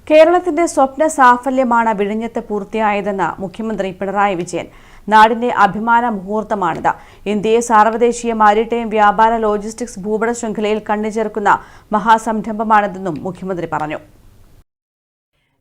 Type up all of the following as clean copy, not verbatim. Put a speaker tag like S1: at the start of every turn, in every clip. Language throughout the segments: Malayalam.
S1: കേരളത്തിന്റെ സ്വപ്ന സാഫല്യമാണ് വിഴിഞ്ഞത്ത് പൂർത്തിയായതെന്ന് മുഖ്യമന്ത്രി പിണറായി വിജയൻ. നാടിന്റെ അഭിമാന മുഹൂർത്തമാണിത്. ഇന്ത്യയെ സാർവദേശീയ മാരിടൈം വ്യാപാര ലോജിസ്റ്റിക്സ് ഭൂപട ശൃംഖലയിൽ കണ്ണിചേർക്കുന്ന മഹാസംരംഭമാണിതെന്നും മുഖ്യമന്ത്രി പറഞ്ഞു.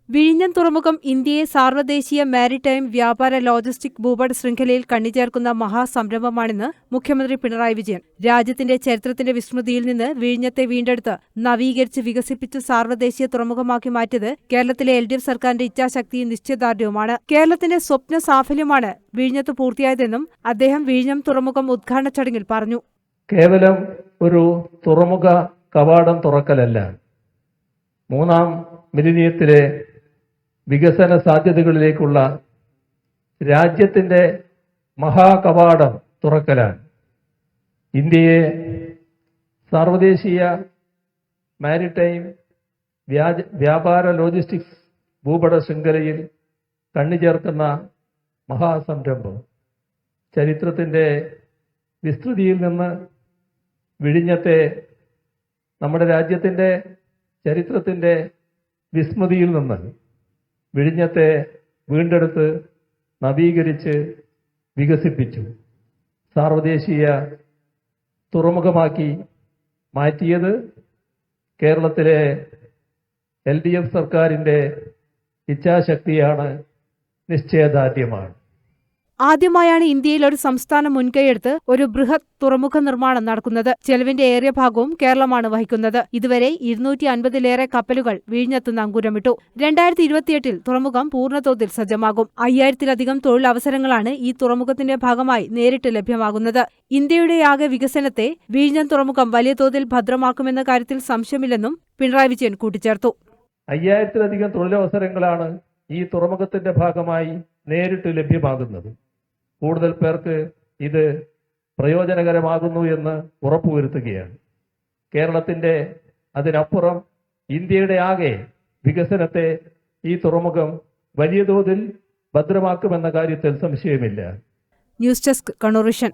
S2: വിഴിഞ്ഞം തുറമുഖം ഇന്ത്യയെ സാർവദേശീയ മാരിടൈം വ്യാപാര ലോജിസ്റ്റിക് ഭൂപട ശൃംഖലയിൽ കണ്ണിചേർക്കുന്ന മഹാസംരംഭമാണെന്ന് മുഖ്യമന്ത്രി പിണറായി വിജയൻ. രാജ്യത്തിന്റെ ചരിത്രത്തിന്റെ വിസ്മൃതിയിൽ നിന്ന് വിഴിഞ്ഞത്തെ വീണ്ടെടുത്ത് നവീകരിച്ച് വികസിപ്പിച്ച് സാർവദേശീയ തുറമുഖമാക്കി മാറ്റിയത് കേരളത്തിലെ LDF സർക്കാരിന്റെ ഇച്ഛാശക്തിയും നിശ്ചയദാർഢ്യവുമാണ്. കേരളത്തിന്റെ സ്വപ്ന സാഫല്യമാണ് വിഴിഞ്ഞത്ത് പൂർത്തിയായതെന്നും അദ്ദേഹം വിഴിഞ്ഞം തുറമുഖം ഉദ്ഘാടന ചടങ്ങിൽ പറഞ്ഞു.
S3: കേവലം ഒരു തുറമുഖ കവാടം തുറക്കലല്ല, മൂന്നാം മിലിനിയത്തിലെ വികസന സാധ്യതകളിലേക്കുള്ള രാജ്യത്തിന്റെ മഹാകവാടം തുറക്കലാണ്. ഇന്ത്യയെ സാർവദേശീയ മാരിടൈം വ്യാപാര ലോജിസ്റ്റിക്സ് ഭൂപട ശൃംഖലയിൽ കണ്ണിചേർക്കുന്ന മഹാസംരംഭം. ചരിത്രത്തിന്റെ വിസ്തൃതിയിൽ നിന്ന് വിഴിഞ്ഞത്തെ, നമ്മുടെ രാജ്യത്തിന്റെ ചരിത്രത്തിന്റെ വിസ്മൃതിയിൽ നിന്ന് വിഴിഞ്ഞത്തെ വീണ്ടെടുത്ത് നവീകരിച്ച് വികസിപ്പിച്ചു സാർവദേശീയ തുറമുഖമാക്കി മാറ്റിയത് കേരളത്തിലെ LDF സർക്കാരിന്റെ ഇച്ഛാശക്തിയാണ്, നിശ്ചയദാർഢ്യമാണ്.
S2: ആദ്യമായാണ് ഇന്ത്യയിൽ ഒരു സംസ്ഥാനം മുൻകൈയെടുത്ത് ഒരു ബൃഹത് തുറമുഖ നിർമ്മാണം നടക്കുന്നത്. ചെലവിന്റെ ഏറിയ ഭാഗവും കേരളമാണ് വഹിക്കുന്നത്. ഇതുവരെ 250-ലേറെ കപ്പലുകൾ വിഴിഞ്ഞത്ത് നങ്കൂരമിട്ടു. 2028-ൽ തുറമുഖം പൂർണ്ണതോതിൽ സജ്ജമാകും. 5000-ലധികം തൊഴിലവസരങ്ങളാണ് ഈ തുറമുഖത്തിന്റെ ഭാഗമായി നേരിട്ട് ലഭ്യമാകുന്നത്. ഇന്ത്യയുടെയാകെ വികസനത്തെ വിഴിഞ്ഞം തുറമുഖം വലിയ തോതിൽ ഭദ്രമാക്കുമെന്ന കാര്യത്തിൽ സംശയമില്ലെന്നും പിണറായി വിജയൻ കൂട്ടിച്ചേർത്തു.
S3: 5000-ലധികം തൊഴിലവസരങ്ങളാണ് ഈ തുറമുഖത്തിന്റെ ഭാഗമായി നേരിട്ട് ലഭ്യമാകുന്നത്. കൂടുതൽ പേർക്ക് ഇത് പ്രയോജനകരമാകുന്നു എന്ന് ഉറപ്പുവരുത്തുകയാണ്. കേരളത്തിന്റെ, അതിനപ്പുറം ഇന്ത്യയുടെ ആകെ വികസനത്തെ ഈ തുറമുഖം വലിയ തോതിൽ ഭദ്രമാക്കുമെന്ന കാര്യത്തിൽ സംശയമില്ല.
S2: News desk, Kannur vision.